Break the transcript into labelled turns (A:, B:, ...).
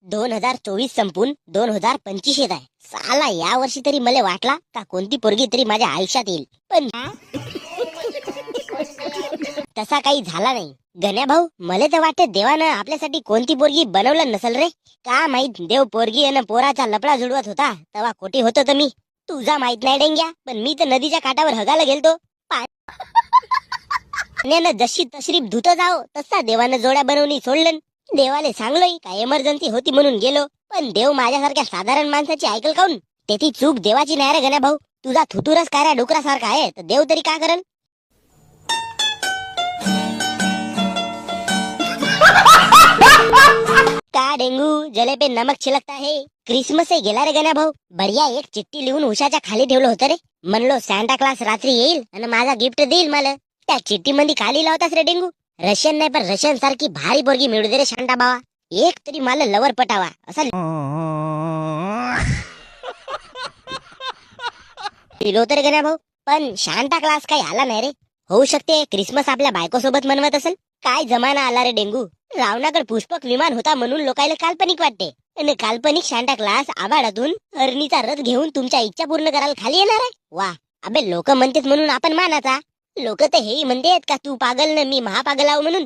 A: 2024 संपून 2025 येत आहे. साला या वर्षी तरी मला वाटला का कोणती पोरगी तरी माझ्या आयुष्यात येईल, पण तसा काही झाला नाही. गण्या भाऊ, मला तर वाटते देवानं आपल्यासाठी कोणती पोरगी बनवलं नसल रे. का माहित देव पोरगी आणि पोराचा लपडा जुडवत होता तेव्हा कोटी होतो तर मी. तुझा माहित नाही डेंग्या, पण मी तर नदीच्या काठावर हगायला गेलतो. पाण्यानं जशी तशरीफ धुत जाओ तसा देवानं जोड्या बनवणी सोडलं. देवाले सांगलोय काय इमर्जन्सी होती म्हणून गेलो, पण देव माझ्यासारख्या साधारण माणसाची ऐकल काऊन? त्याची चूक देवाची नाही रे गण्या भाऊ. तुझा थुतुरच काय डुकरासारखा आहे तर देव तरी का करल? का डेंगू जले पे नमक छिलकता है. क्रिसमस आहे गेला रे गण्या भाऊ. बढिया एक चिठ्ठी लिहून उशाच्या खाली ठेवलं होतं रे. म्हणलो सॅन्टा क्लास रात्री येईल आणि माझा गिफ्ट देईल मला. त्या चिठ्ठी मध्ये खाली लावतास रे डेंगू? रशियन नाही पण रशियन सारखी भारी पोरगी मिळू दे रे शांता बाबा. एक तरी मला लवर पटावा असा लिहिलो तर गण्या भाऊ. पण शांता क्लास काही आला नाही रे. होऊ शकते क्रिसमस आपल्या बायको सोबत मनवत असेल. काय जमाना आला रे डेंगू. रावणाकडे पुष्पक विमान होता म्हणून लोकायला काल्पनिक वाटते, आणि काल्पनिक शांता क्लास आभाळातून हरणीचा रथ घेऊन तुमच्या इच्छा पूर्ण करायला खाली येणार आहे. वा अबे, लोक म्हणतात म्हणून आपण मानाचा. लोक तर हेही म्हणतात का तू पागल न मी महापागल आहो म्हणून.